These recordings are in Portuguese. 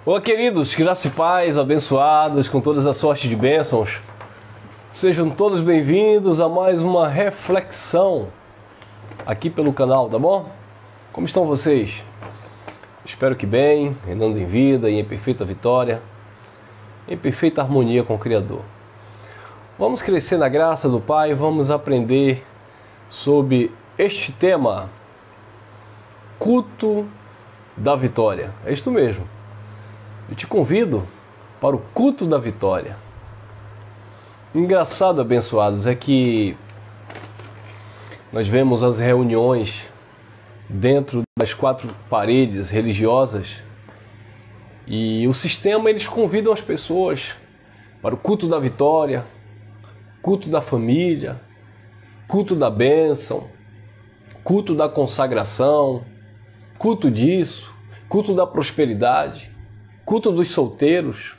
Olá, queridos, graça e paz, abençoados com todas as sortes de bênçãos. Sejam todos bem-vindos a mais uma reflexão aqui pelo canal, tá bom? Como estão vocês? Espero que bem, reinando em vida e em perfeita vitória, em perfeita harmonia com o Criador. Vamos crescer na graça do Pai, vamos aprender sobre este tema, culto da vitória. É isto mesmo. Eu te convido para o culto da vitória. Engraçado, abençoados, é que nós vemos as reuniões dentro das quatro paredes religiosas e o sistema, eles convidam as pessoas para o culto da vitória, culto da família, culto da bênção, culto da consagração, culto disso, culto da prosperidade, culto dos solteiros,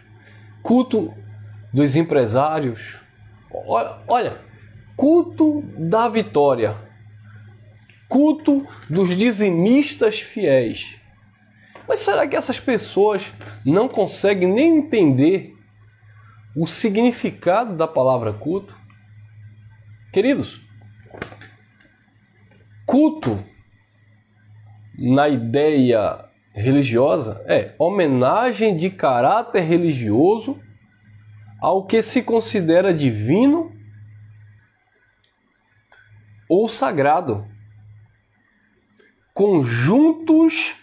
culto dos empresários. Olha, culto da vitória, culto dos dizimistas fiéis. Mas será que essas pessoas não conseguem nem entender o significado da palavra culto? Queridos, culto na ideia religiosa é homenagem de caráter religioso ao que se considera divino ou sagrado. Conjuntos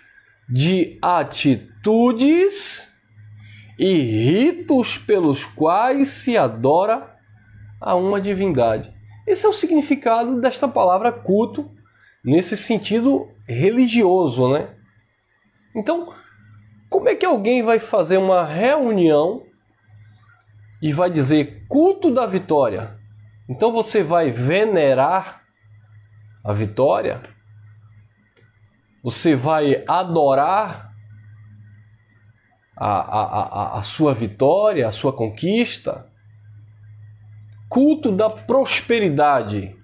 de atitudes e ritos pelos quais se adora a uma divindade. Esse é o significado desta palavra culto, nesse sentido religioso, né? Então, como é que alguém vai fazer uma reunião e vai dizer culto da vitória? Então você vai venerar a vitória? Você vai adorar a sua vitória, a sua conquista? Culto da prosperidade.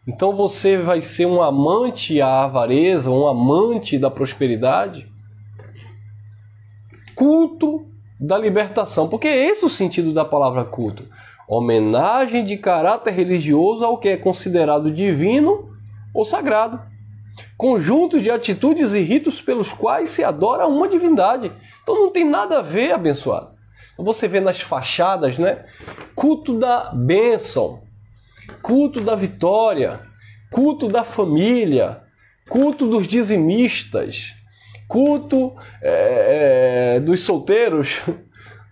Então você vai ser um amante à avareza, um amante da prosperidade? Culto da libertação, porque esse é o sentido da palavra culto. Homenagem de caráter religioso ao que é considerado divino ou sagrado. Conjuntos de atitudes e ritos pelos quais se adora uma divindade. Então não tem nada a ver, abençoado. Você vê nas fachadas, né? Culto da bênção, culto da vitória, culto da família, culto dos dizimistas, culto dos solteiros,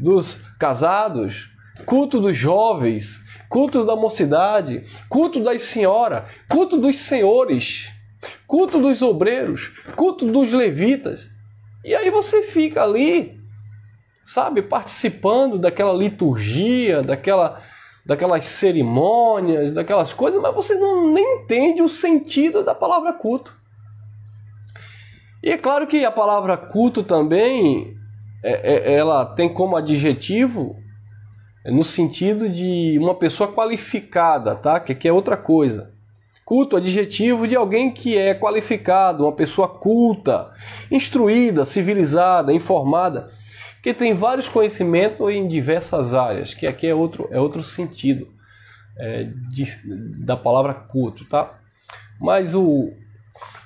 dos casados, culto dos jovens, culto da mocidade, culto das senhoras, culto dos senhores, culto dos obreiros, culto dos levitas. E aí você fica ali, sabe, participando daquela liturgia, daquelas cerimônias, daquelas coisas, mas você nem entende o sentido da palavra culto. E é claro que a palavra culto também, ela tem como adjetivo no sentido de uma pessoa qualificada, tá? Que é outra coisa. Culto, adjetivo de alguém que é qualificado, uma pessoa culta, instruída, civilizada, informada, que tem vários conhecimentos em diversas áreas, que aqui é outro sentido da palavra culto, tá? Mas o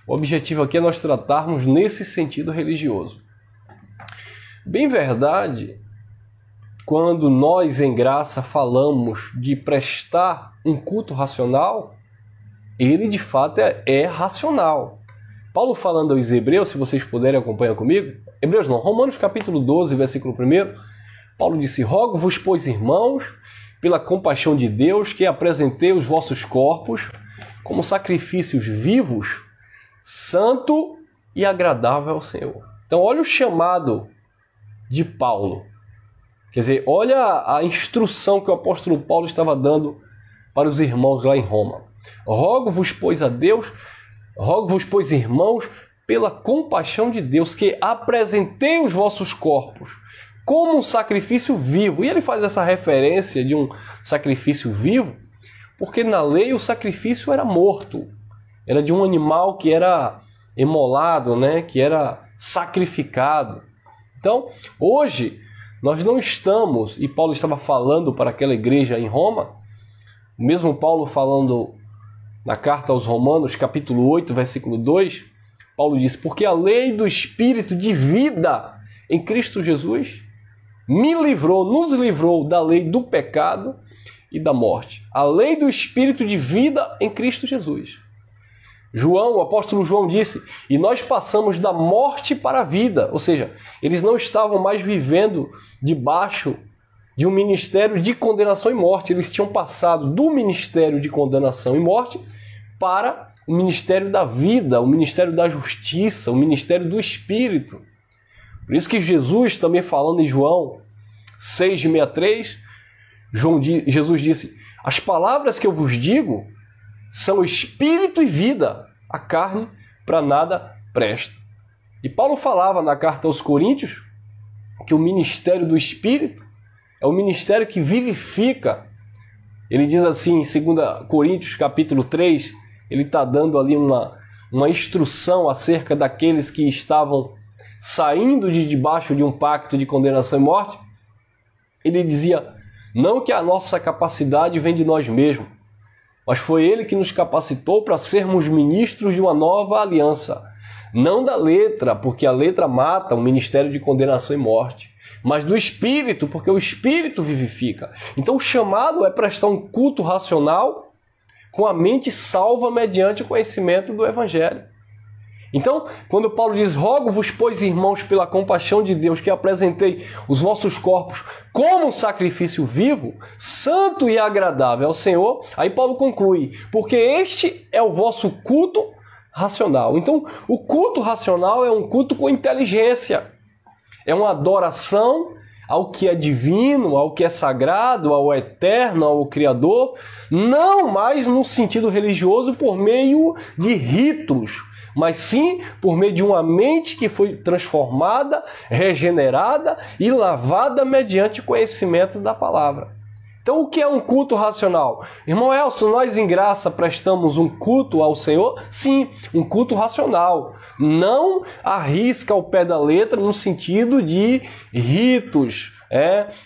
objetivo aqui é nós tratarmos nesse sentido religioso. Bem verdade, quando nós em graça falamos de prestar um culto racional, ele de fato é racional. Paulo falando aos Hebreus, se vocês puderem acompanhar comigo, Hebreus não, Romanos capítulo 12, versículo 1, Paulo disse: rogo-vos, pois, irmãos, pela compaixão de Deus, que apresentei os vossos corpos como sacrifícios vivos, santo e agradável ao Senhor. Então olha o chamado de Paulo. Quer dizer, olha a instrução que o apóstolo Paulo estava dando para os irmãos lá em Roma. Rogo-vos, pois, a Deus, rogo-vos, pois, irmãos, pela compaixão de Deus, que apresentei os vossos corpos como um sacrifício vivo. E ele faz essa referência de um sacrifício vivo, porque na lei o sacrifício era morto. Era de um animal que era imolado, né? Que era sacrificado. Então, hoje, nós não estamos, e Paulo estava falando para aquela igreja em Roma, o mesmo Paulo falando na carta aos Romanos, capítulo 8, versículo 2, Paulo diz: porque a lei do Espírito de vida em Cristo Jesus nos livrou da lei do pecado e da morte. A lei do Espírito de vida em Cristo Jesus. O apóstolo João disse: e nós passamos da morte para a vida. Ou seja, eles não estavam mais vivendo debaixo de um ministério de condenação e morte. Eles tinham passado do ministério de condenação e morte para o ministério da vida, o ministério da justiça, o ministério do Espírito. Por isso que Jesus, também falando em João 6,63, Jesus disse: as palavras que eu vos digo são espírito e vida, a carne para nada presta. E Paulo falava na carta aos Coríntios que o ministério do Espírito é o ministério que vivifica. Ele diz assim em 2 Coríntios capítulo 3, ele está dando ali uma instrução acerca daqueles que estavam saindo de debaixo de um pacto de condenação e morte. Ele dizia: não que a nossa capacidade vem de nós mesmos, mas foi Ele que nos capacitou para sermos ministros de uma nova aliança. Não da letra, porque a letra mata, o ministério de condenação e morte, mas do Espírito, porque o Espírito vivifica. Então o chamado é prestar um culto racional com a mente salva mediante o conhecimento do Evangelho. Então, quando Paulo diz: rogo-vos, pois, irmãos, pela compaixão de Deus, que apresentei os vossos corpos como um sacrifício vivo, santo e agradável ao Senhor, aí Paulo conclui: porque este é o vosso culto racional. Então, o culto racional é um culto com inteligência, é uma adoração ao que é divino, ao que é sagrado, ao eterno, ao Criador, não mais no sentido religioso por meio de ritos, mas sim por meio de uma mente que foi transformada, regenerada e lavada mediante o conhecimento da palavra. Então, o que é um culto racional? Irmão Elson, nós em graça prestamos um culto ao Senhor? Sim, um culto racional. Não arrisca ao pé da letra no sentido de ritos,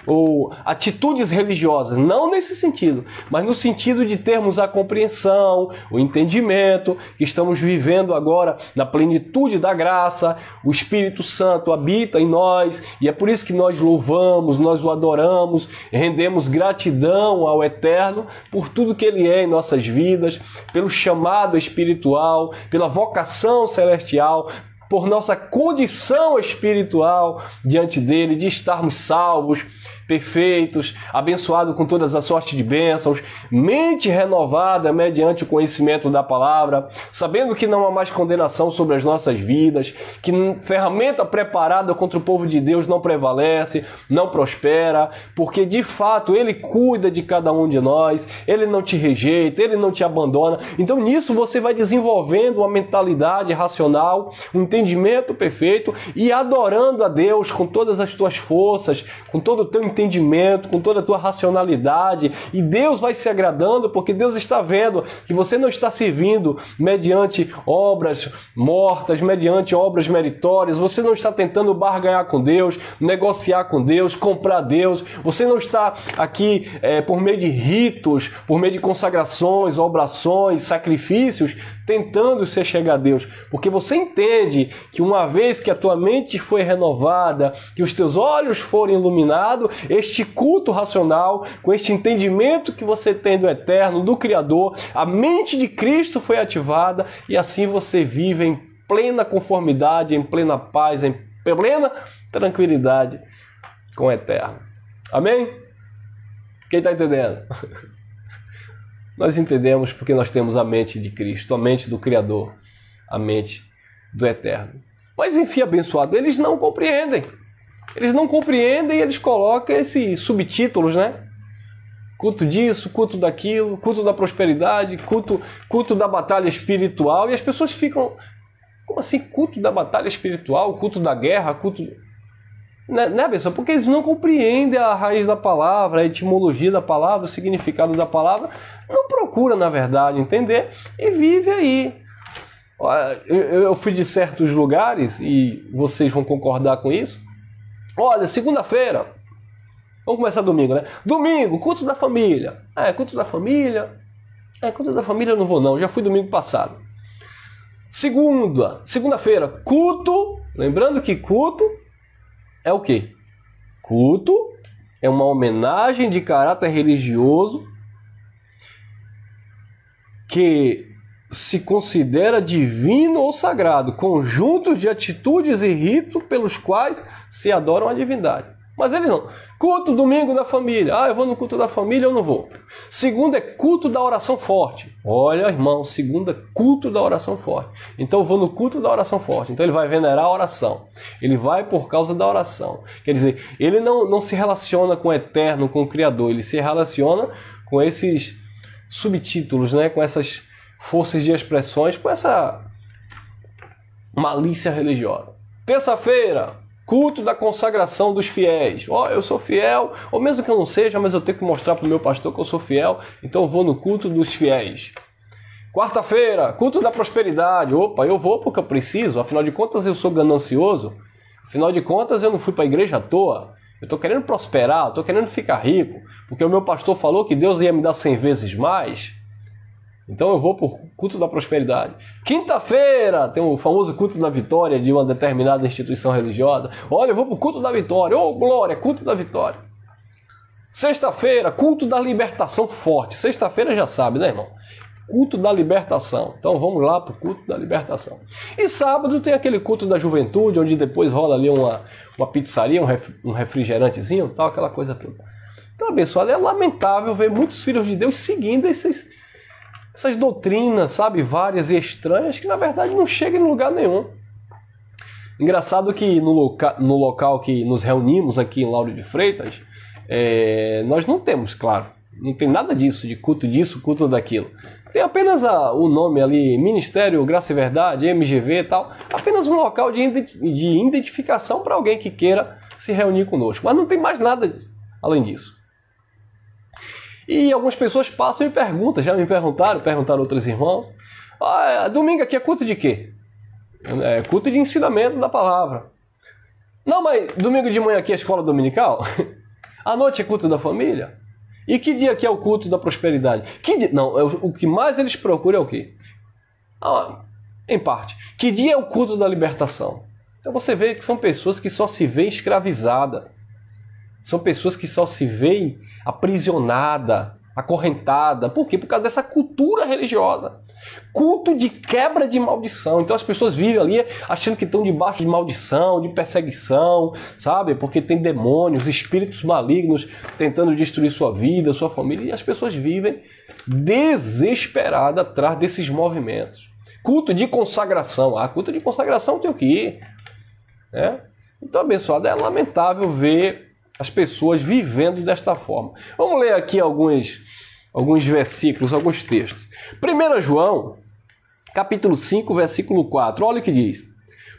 ou atitudes religiosas, não nesse sentido, mas no sentido de termos a compreensão, o entendimento, que estamos vivendo agora na plenitude da graça, o Espírito Santo habita em nós, e é por isso que nós louvamos, nós o adoramos, rendemos gratidão ao Eterno por tudo que Ele é em nossas vidas, pelo chamado espiritual, pela vocação celestial, por nossa condição espiritual diante dele, de estarmos salvos, perfeitos, abençoados com todas as sortes de bênçãos, mente renovada mediante o conhecimento da palavra, sabendo que não há mais condenação sobre as nossas vidas, que ferramenta preparada contra o povo de Deus não prevalece, não prospera, porque de fato Ele cuida de cada um de nós, Ele não te rejeita, Ele não te abandona. Então nisso você vai desenvolvendo uma mentalidade racional, um entendimento perfeito e adorando a Deus com todas as tuas forças, com todo o teu entendimento, com toda a tua racionalidade, e Deus vai se agradando, porque Deus está vendo que você não está servindo mediante obras mortas, mediante obras meritórias, você não está tentando barganhar com Deus, negociar com Deus, comprar Deus, você não está aqui por meio de ritos, por meio de consagrações, oblações, sacrifícios, tentando se chegar a Deus, porque você entende que uma vez que a tua mente foi renovada, que os teus olhos foram iluminados, este culto racional, com este entendimento que você tem do Eterno, do Criador, a mente de Cristo foi ativada e assim você vive em plena conformidade, em plena paz, em plena tranquilidade com o Eterno. Amém? Quem está entendendo? Nós entendemos porque nós temos a mente de Cristo, a mente do Criador, a mente do Eterno. Mas enfim, abençoado, eles não compreendem. Eles não compreendem e eles colocam esses subtítulos, né? Culto disso, culto daquilo, culto da prosperidade, culto da batalha espiritual. E as pessoas ficam, como assim culto da batalha espiritual, culto da guerra, culto... Né, pessoal? Porque eles não compreendem a raiz da palavra, a etimologia da palavra, o significado da palavra. Não procura, na verdade, entender e vive aí. Eu fui de certos lugares, e vocês vão concordar com isso, Olha, segunda-feira, vamos começar domingo, né? Domingo, culto da família. Culto da família. Culto da família eu não vou não, já fui domingo passado. Segunda-feira, culto. Lembrando que culto é o quê? Culto é uma homenagem de caráter religioso que se considera divino ou sagrado, conjuntos de atitudes e ritos pelos quais se adoram a divindade. Mas eles não. Culto domingo da família. Eu vou no culto da família ou não vou. Segunda é culto da oração forte. Olha, irmão, segunda é culto da oração forte. Então eu vou no culto da oração forte. Então ele vai venerar a oração. Ele vai por causa da oração. Quer dizer, ele não se relaciona com o eterno, com o Criador. Ele se relaciona com esses subtítulos, né? Com essas forças de expressões, com essa malícia religiosa. Terça-feira, culto da consagração dos fiéis. Eu sou fiel, ou mesmo que eu não seja, mas eu tenho que mostrar para o meu pastor que eu sou fiel, então eu vou no culto dos fiéis. Quarta-feira, culto da prosperidade. Eu vou porque eu preciso, afinal de contas eu sou ganancioso, afinal de contas eu não fui para a igreja à toa, eu estou querendo prosperar, eu estou querendo ficar rico, porque o meu pastor falou que Deus ia me dar 100 vezes mais. Então eu vou por culto da prosperidade. Quinta-feira tem o famoso culto da vitória de uma determinada instituição religiosa. Olha, eu vou por culto da vitória. Glória, culto da vitória. Sexta-feira, culto da libertação forte. Sexta-feira já sabe, né, irmão? Culto da libertação. Então vamos lá pro culto da libertação. E sábado tem aquele culto da juventude, onde depois rola ali uma pizzaria, um refrigerantezinho, tal, aquela coisa toda. Então, abençoado, é lamentável ver muitos filhos de Deus seguindo essas doutrinas, sabe, várias e estranhas, que na verdade não chegam em lugar nenhum. Engraçado que no local que nos reunimos aqui em Lauro de Freitas, nós não temos, claro, não tem nada disso, de culto culto daquilo. Tem apenas o nome ali, Ministério Graça e Verdade, MGV e tal, apenas um local de identificação para alguém que queira se reunir conosco. Mas não tem mais nada além disso. E algumas pessoas passam e perguntam, já me perguntaram outros irmãos, domingo aqui é culto de quê? É culto de ensinamento da palavra. Não, mas domingo de manhã aqui é escola dominical? À noite é culto da família? E que dia aqui é o culto da prosperidade? O que mais eles procuram é o quê? Em parte. Que dia é o culto da libertação? Então você vê que são pessoas que só se veem escravizadas. São pessoas que só se veem aprisionadas, acorrentadas. Por quê? Por causa dessa cultura religiosa. Culto de quebra de maldição. Então as pessoas vivem ali achando que estão debaixo de maldição, de perseguição, sabe? Porque tem demônios, espíritos malignos tentando destruir sua vida, sua família. E as pessoas vivem desesperadas atrás desses movimentos. Culto de consagração. Culto de consagração tem o que ir. Então, abençoado, é lamentável ver as pessoas vivendo desta forma. Vamos ler aqui alguns versículos, alguns textos. 1 João, capítulo 5, versículo 4. Olha o que diz.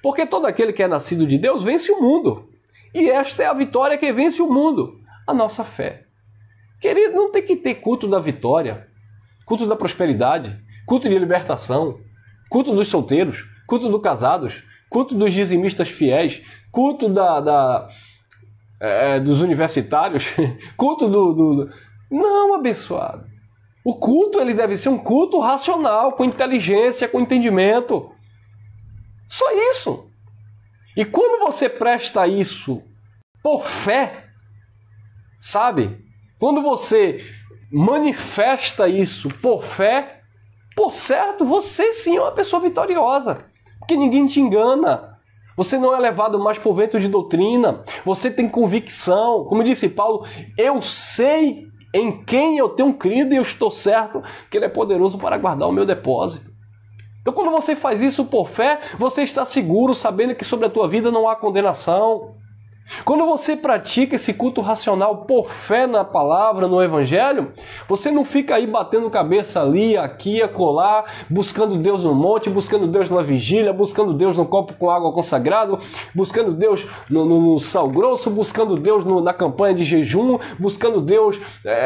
Porque todo aquele que é nascido de Deus vence o mundo. E esta é a vitória que vence o mundo, a nossa fé. Querido, não tem que ter culto da vitória, culto da prosperidade, culto de libertação, culto dos solteiros, culto dos casados, culto dos dizimistas fiéis, culto dos universitários, culto Não, abençoado. O culto ele deve ser um culto racional, com inteligência, com entendimento. Só isso. E quando você presta isso por fé, sabe? Quando você manifesta isso por fé, por certo, você sim é uma pessoa vitoriosa. Porque ninguém te engana. Você não é levado mais por vento de doutrina. Você tem convicção. Como disse Paulo, eu sei em quem eu tenho crido e eu estou certo que Ele é poderoso para guardar o meu depósito. Então, quando você faz isso por fé, você está seguro, sabendo que sobre a tua vida não há condenação. Quando você pratica esse culto racional por fé na palavra, no evangelho, você não fica aí batendo cabeça ali, aqui, acolá, buscando Deus no monte, buscando Deus na vigília, buscando Deus no copo com água consagrado, buscando Deus no sal grosso, buscando Deus na campanha de jejum, buscando Deus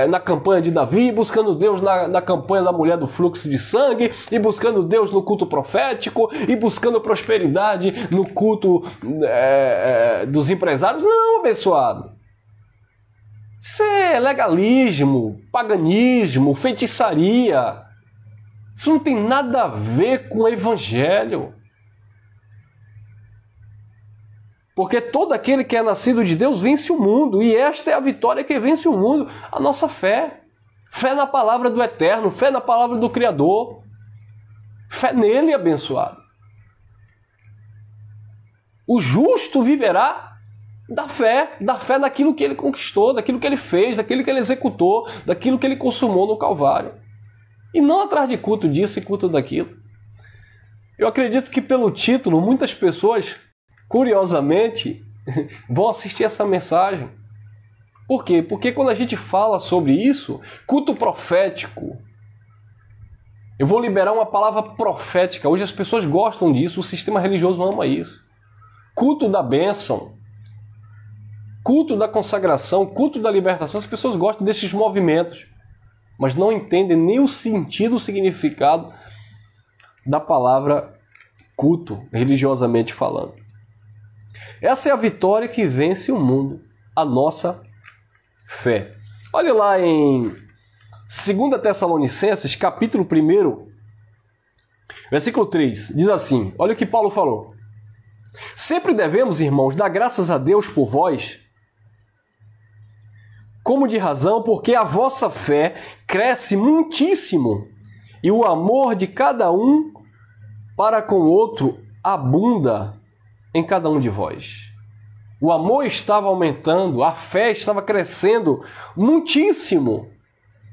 na campanha de Davi, buscando Deus na campanha da mulher do fluxo de sangue, e buscando Deus no culto profético, e buscando prosperidade no culto dos empresários. calendários. Não, abençoado. Isso é legalismo, paganismo, feitiçaria. Isso não tem nada a ver com o evangelho. Porque todo aquele que é nascido de Deus vence o mundo. E esta é a vitória que vence o mundo. A nossa fé. Fé na palavra do Eterno. Fé na palavra do Criador. Fé nele, abençoado. O justo viverá da fé naquilo que ele conquistou, daquilo que ele fez, daquilo que ele executou, daquilo que ele consumou no Calvário. E não atrás de culto disso e culto daquilo. Eu acredito que pelo título, muitas pessoas, curiosamente, vão assistir essa mensagem. Por quê? Porque quando a gente fala sobre isso, culto profético, eu vou liberar uma palavra profética. Hoje as pessoas gostam disso, o sistema religioso ama isso. Culto da bênção, culto da consagração, culto da libertação, as pessoas gostam desses movimentos, mas não entendem nem o sentido, o significado da palavra culto, religiosamente falando. Essa é a vitória que vence o mundo, a nossa fé. Olha lá em 2 Tessalonicenses, capítulo 1, versículo 3, diz assim, olha o que Paulo falou. Sempre devemos, irmãos, dar graças a Deus por vós, como de razão, porque a vossa fé cresce muitíssimo e o amor de cada um para com o outro abunda em cada um de vós. O amor estava aumentando, a fé estava crescendo muitíssimo.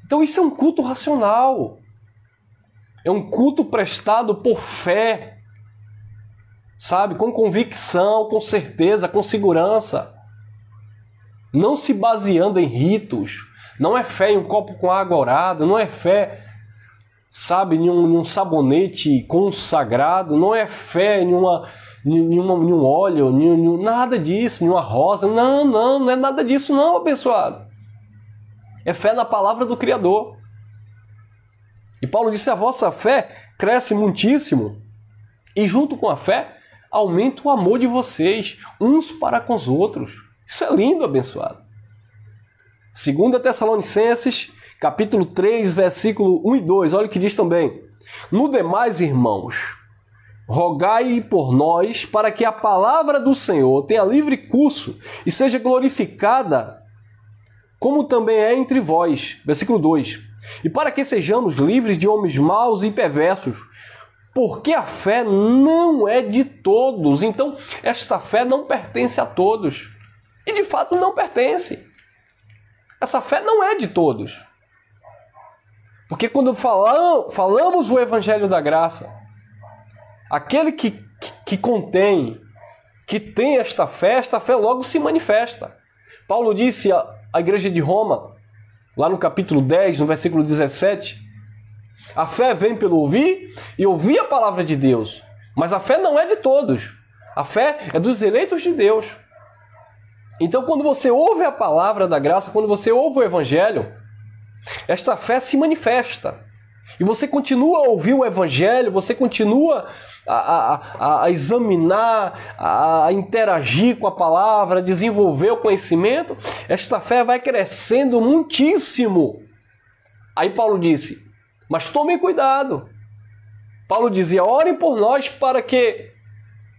Então isso é um culto racional. É um culto prestado por fé. Sabe? Com convicção, com certeza, com segurança. Não se baseando em ritos. Não é fé em um copo com água orada. Não é fé, sabe, em um sabonete consagrado. Não é fé em um óleo, nada disso, em uma rosa. Não é nada disso não, abençoado. É fé na palavra do Criador. E Paulo disse, a vossa fé cresce muitíssimo. E junto com a fé, aumenta o amor de vocês, uns para com os outros. Isso é lindo, abençoado. 2 Tessalonicenses, capítulo 3, versículo 1 e 2. Olha o que diz também. No demais, irmãos, rogai por nós para que a palavra do Senhor tenha livre curso e seja glorificada, como também é entre vós. Versículo 2. E para que sejamos livres de homens maus e perversos, porque a fé não é de todos. Então, esta fé não pertence a todos. E de fato não pertence. Essa fé não é de todos. Porque quando falamos o Evangelho da Graça, aquele que tem esta fé logo se manifesta. Paulo disse à igreja de Roma, lá no capítulo 10, no versículo 17, a fé vem pelo ouvir e ouvir a palavra de Deus. Mas a fé não é de todos. A fé é dos eleitos de Deus. Então, quando você ouve a palavra da graça, quando você ouve o Evangelho, esta fé se manifesta. E você continua a ouvir o Evangelho, você continua a examinar, a interagir com a palavra, a desenvolver o conhecimento. Esta fé vai crescendo muitíssimo. Aí Paulo disse, mas tomem cuidado. Paulo dizia, orem por nós para que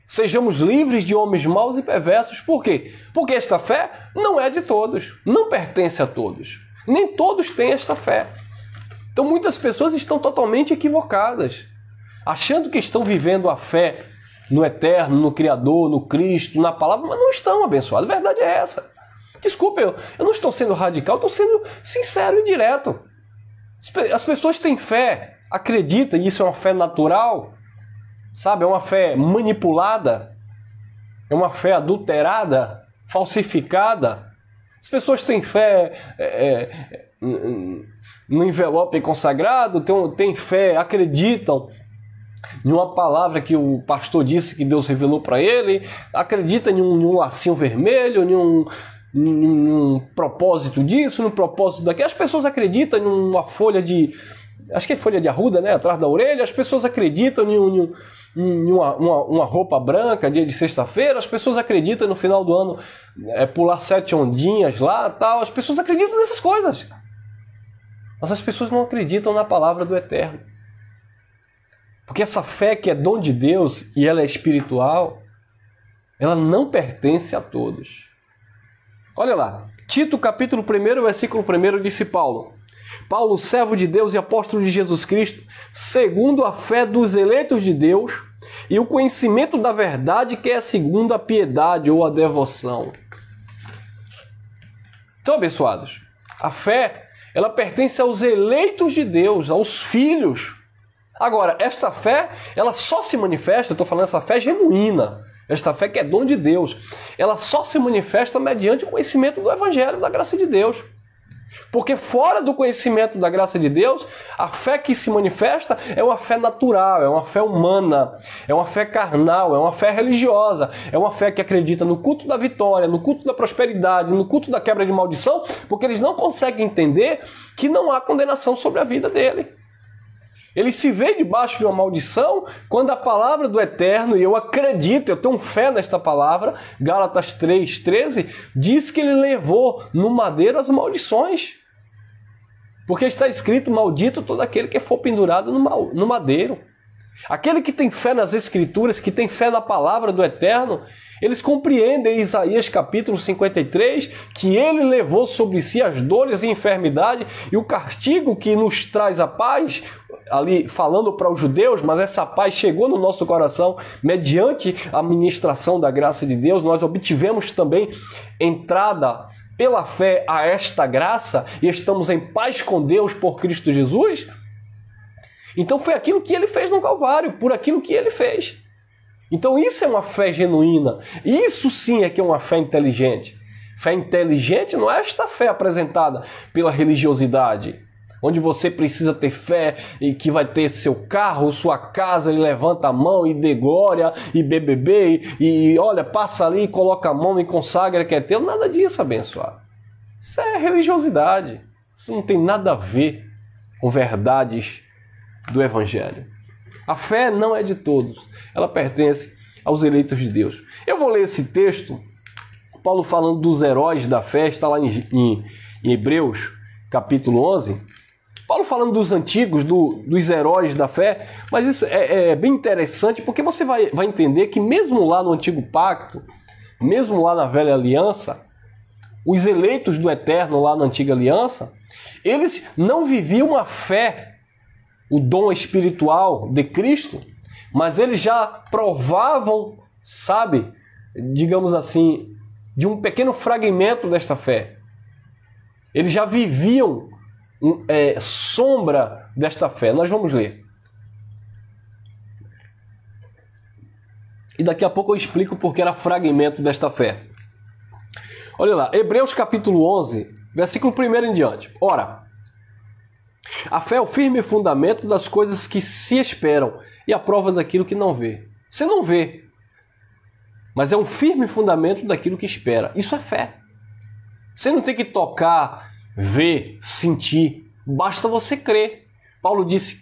sejamos livres de homens maus e perversos. Por quê? Porque esta fé não é de todos, não pertence a todos. Nem todos têm esta fé. Então muitas pessoas estão totalmente equivocadas, achando que estão vivendo a fé no Eterno, no Criador, no Cristo, na Palavra, mas não estão, abençoados. A verdade é essa. Desculpa, eu não estou sendo radical, estou sendo sincero e direto. As pessoas têm fé, acreditam, e isso é uma fé natural, sabe? É uma fé manipulada, é uma fé adulterada, falsificada. As pessoas têm fé no envelope consagrado, têm fé, acreditam em uma palavra que o pastor disse que Deus revelou para ele, acreditam em um lacinho vermelho, em um propósito disso, num propósito daquilo. As pessoas acreditam em uma folha de... acho que é folha de arruda, né? Atrás da orelha. As pessoas acreditam em uma roupa branca, dia de sexta-feira, as pessoas acreditam no final do ano pular 7 ondinhas lá, tal. As pessoas acreditam nessas coisas. Mas as pessoas não acreditam na palavra do Eterno. Porque essa fé que é dom de Deus e ela é espiritual, ela não pertence a todos. Olha lá, Tito capítulo 1, versículo 1, disse Paulo: Paulo, servo de Deus e apóstolo de Jesus Cristo, segundo a fé dos eleitos de Deus e o conhecimento da verdade que é segundo a piedade ou a devoção. Então, abençoados, a fé, ela pertence aos eleitos de Deus, aos filhos. Agora, esta fé, ela só se manifesta, eu estou falando essa fé genuína, esta fé que é dom de Deus, ela só se manifesta mediante o conhecimento do Evangelho, da graça de Deus. Porque fora do conhecimento da graça de Deus, a fé que se manifesta é uma fé natural, é uma fé humana, é uma fé carnal, é uma fé religiosa, é uma fé que acredita no culto da vitória, no culto da prosperidade, no culto da quebra de maldição, porque eles não conseguem entender que não há condenação sobre a vida dele. Ele se vê debaixo de uma maldição quando a palavra do Eterno, e eu acredito, eu tenho fé nesta palavra, Gálatas 3:13, diz que ele levou no madeiro as maldições. Porque está escrito: maldito todo aquele que for pendurado no madeiro. Aquele que tem fé nas Escrituras, que tem fé na palavra do Eterno, eles compreendem em Isaías capítulo 53 que ele levou sobre si as dores e enfermidade e o castigo que nos traz a paz, ali falando para os judeus, mas essa paz chegou no nosso coração mediante a ministração da graça de Deus. Nós obtivemos também entrada pela fé a esta graça e estamos em paz com Deus por Cristo Jesus. Então foi aquilo que ele fez no Calvário, por aquilo que ele fez. Então isso é uma fé genuína. Isso sim é que é uma fé inteligente. Fé inteligente não é esta fé apresentada pela religiosidade, onde você precisa ter fé e que vai ter seu carro, sua casa, ele levanta a mão e dê glória e BBB e olha, passa ali, coloca a mão e consagra que é teu. Nada disso, abençoado. Isso é religiosidade. Isso não tem nada a ver com verdades do Evangelho. A fé não é de todos, ela pertence aos eleitos de Deus. Eu vou ler esse texto, Paulo falando dos heróis da fé, está lá em Hebreus, capítulo 11. Paulo falando dos antigos, dos heróis da fé, mas isso é bem interessante, porque você vai entender que mesmo lá no Antigo Pacto, mesmo lá na Velha Aliança, os eleitos do Eterno lá na Antiga Aliança, eles não viviam a fé, o dom espiritual de Cristo, mas eles já provavam, sabe, digamos assim, de um pequeno fragmento desta fé. Eles já viviam sombra desta fé. Nós vamos ler. E daqui a pouco eu explico porque era fragmento desta fé. Olha lá, Hebreus capítulo 11, versículo 1 em diante. Ora, a fé é o firme fundamento das coisas que se esperam e a prova daquilo que não vê. Você não vê, mas é um firme fundamento daquilo que espera. Isso é fé. Você não tem que tocar, ver, sentir. Basta você crer. Paulo disse,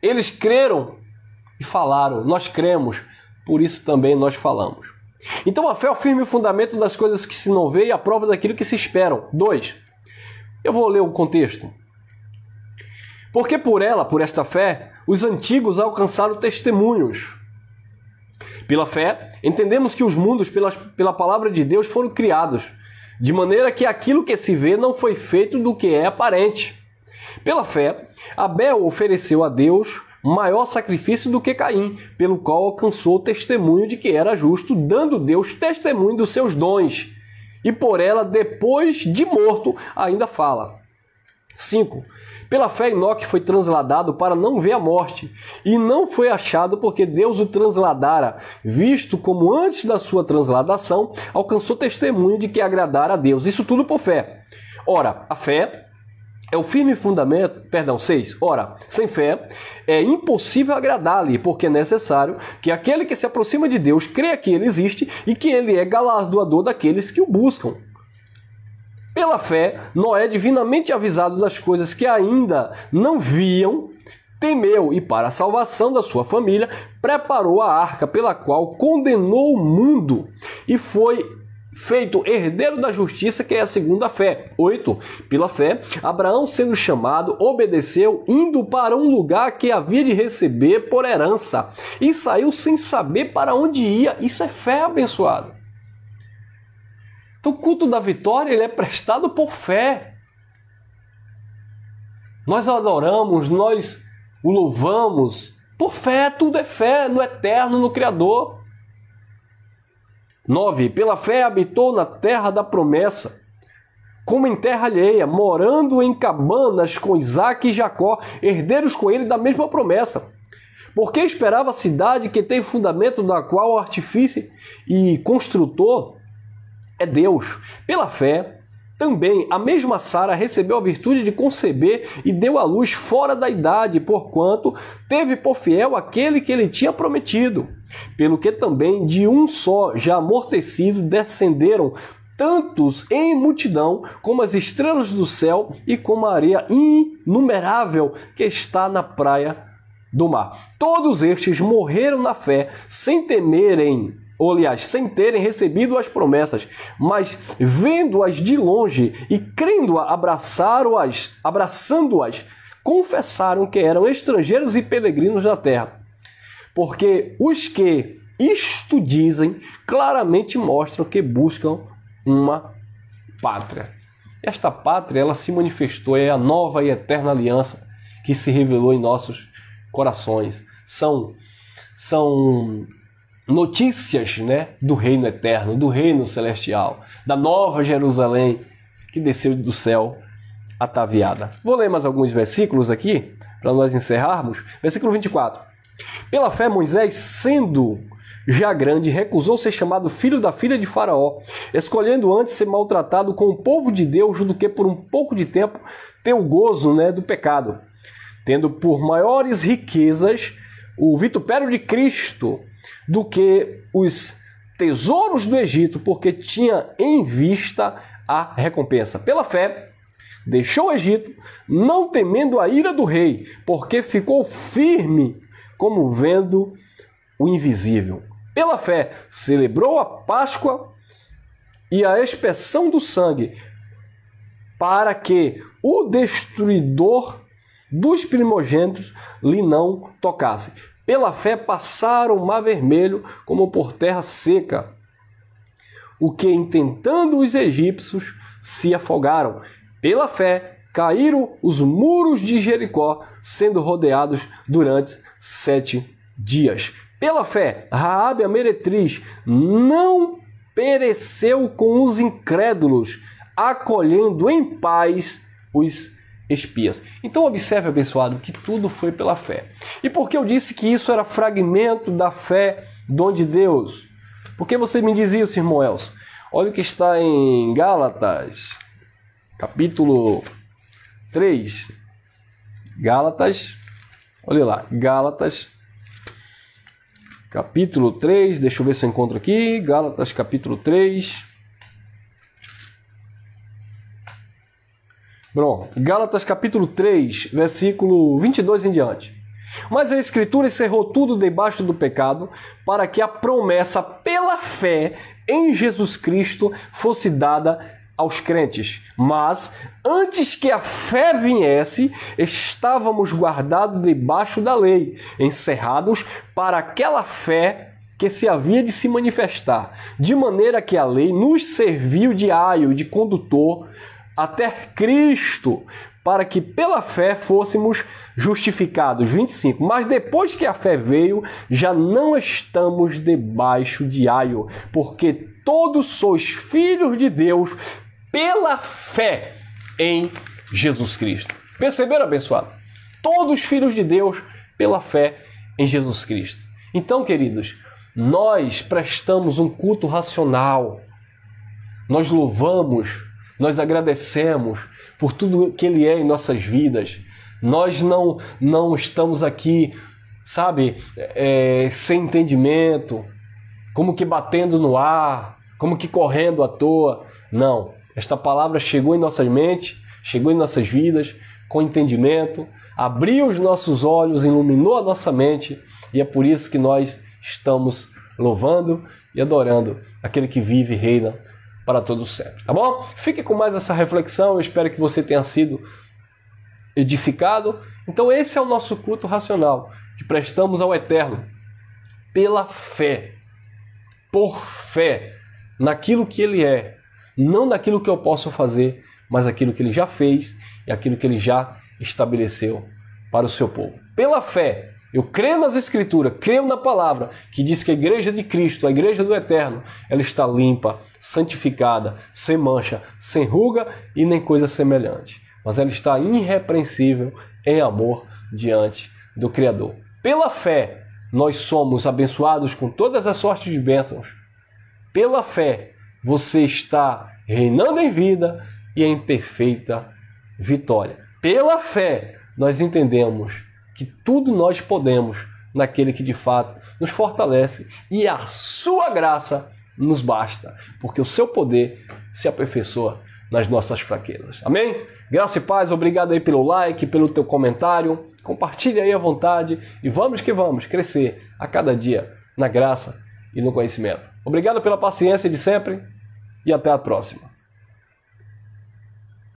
eles creram e falaram. Nós cremos, por isso também nós falamos. Então a fé é o firme fundamento das coisas que se não vê e a prova daquilo que se esperam. 2. Eu vou ler o contexto. Porque por esta fé, os antigos alcançaram testemunhos. Pela fé, entendemos que os mundos, pela palavra de Deus, foram criados, de maneira que aquilo que se vê não foi feito do que é aparente. Pela fé, Abel ofereceu a Deus maior sacrifício do que Caim, pelo qual alcançou o testemunho de que era justo, dando Deus testemunho dos seus dons. E por ela, depois de morto, ainda fala. 5. Pela fé, Enoque foi transladado para não ver a morte, e não foi achado porque Deus o transladara, visto como antes da sua transladação, alcançou testemunho de que agradara a Deus. Isso tudo por fé. Ora, a fé é o firme fundamento, 6. Ora, sem fé é impossível agradar-lhe, porque é necessário que aquele que se aproxima de Deus creia que ele existe e que ele é galardoador daqueles que o buscam. Pela fé, Noé, divinamente avisado das coisas que ainda não viam, temeu e, para a salvação da sua família, preparou a arca pela qual condenou o mundo e foi feito herdeiro da justiça, que é a segunda fé. 8. Pela fé, Abraão, sendo chamado, obedeceu, indo para um lugar que havia de receber por herança, e saiu sem saber para onde ia. Isso é fé, abençoado. Então, o culto da vitória, ele é prestado por fé. Nós adoramos, nós o louvamos por fé. Tudo é fé no Eterno, no Criador. 9. Pela fé habitou na terra da promessa, como em terra alheia, morando em cabanas com Isaque e Jacó, herdeiros com ele da mesma promessa. Porque esperava a cidade que tem fundamento, da qual o artífice e construtor é Deus. Pela fé, também a mesma Sara recebeu a virtude de conceber e deu à luz fora da idade, porquanto teve por fiel aquele que ele tinha prometido. Pelo que também de um só, já amortecido, descenderam tantos em multidão como as estrelas do céu e como a areia inumerável que está na praia do mar. Todos estes morreram na fé, sem temerem, ou aliás, sem terem recebido as promessas, mas vendo-as de longe e crendo-as, abraçando-as, confessaram que eram estrangeiros e peregrinos na terra. Porque os que isto dizem claramente mostram que buscam uma pátria. Esta pátria, ela se manifestou, é a nova e eterna aliança que se revelou em nossos corações. São notícias, né, do reino eterno, do reino celestial, da nova Jerusalém que desceu do céu ataviada. Vou ler mais alguns versículos aqui para nós encerrarmos. Versículo 24. Pela fé, Moisés, sendo já grande, recusou ser chamado filho da filha de Faraó, escolhendo antes ser maltratado com o povo de Deus do que por um pouco de tempo ter o gozo, né, do pecado, tendo por maiores riquezas o vitupério de Cristo do que os tesouros do Egito, porque tinha em vista a recompensa. Pela fé, deixou o Egito, não temendo a ira do rei, porque ficou firme como vendo o invisível. Pela fé, celebrou a Páscoa e a expiação do sangue, para que o destruidor dos primogênitos lhe não tocasse. Pela fé, passaram o mar vermelho como por terra seca, o que, intentando os egípcios, se afogaram. Pela fé, caíram os muros de Jericó, sendo rodeados durante 7 dias. Pela fé, Raabe a meretriz não pereceu com os incrédulos, acolhendo em paz os espias. Então observe, abençoado, que tudo foi pela fé. E por que eu disse que isso era fragmento da fé, dom de Deus? Por que você me diz isso, irmão Elcio? Olha o que está em Gálatas, capítulo 3. Gálatas, olha lá, Gálatas, capítulo 3, deixa eu ver se eu encontro aqui, Gálatas, capítulo 3. Bom, Gálatas, capítulo 3, versículo 22 em diante. Mas a Escritura encerrou tudo debaixo do pecado, para que a promessa pela fé em Jesus Cristo fosse dada aos crentes. Mas, antes que a fé viesse, estávamos guardados debaixo da lei, encerrados para aquela fé que se havia de se manifestar, de maneira que a lei nos serviu de aio, de condutor, até Cristo, para que pela fé fôssemos justificados. 25. Mas depois que a fé veio, já não estamos debaixo de aio, porque todos sois filhos de Deus pela fé em Jesus Cristo. Perceberam, abençoado? Todos filhos de Deus pela fé em Jesus Cristo. Então, queridos, nós prestamos um culto racional. Nós louvamos, nós agradecemos por tudo que Ele é em nossas vidas. Nós não estamos aqui, sabe, sem entendimento, como que batendo no ar, como que correndo à toa. Não. Esta palavra chegou em nossas mentes, chegou em nossas vidas, com entendimento, abriu os nossos olhos, iluminou a nossa mente, e é por isso que nós estamos louvando e adorando aquele que vive e reina para todo sempre, tá bom? Fique com mais essa reflexão, eu espero que você tenha sido edificado. Então esse é o nosso culto racional, que prestamos ao Eterno, pela fé, por fé, naquilo que Ele é, não naquilo que eu posso fazer, mas aquilo que Ele já fez e aquilo que Ele já estabeleceu para o seu povo. Pela fé, eu creio nas Escrituras, creio na palavra, que diz que a igreja de Cristo, a igreja do Eterno, ela está limpa, santificada, sem mancha, sem ruga e nem coisa semelhante. Mas ela está irrepreensível em amor diante do Criador. Pela fé, nós somos abençoados com todas as sortes de bênçãos. Pela fé, você está reinando em vida e em perfeita vitória. Pela fé, nós entendemos que tudo nós podemos naquele que de fato nos fortalece e a sua graça nos basta, porque o seu poder se aperfeiçoa nas nossas fraquezas. Amém? Graça e paz, obrigado aí pelo like, pelo teu comentário, compartilha aí à vontade e vamos que vamos crescer a cada dia na graça e no conhecimento. Obrigado pela paciência de sempre e até a próxima.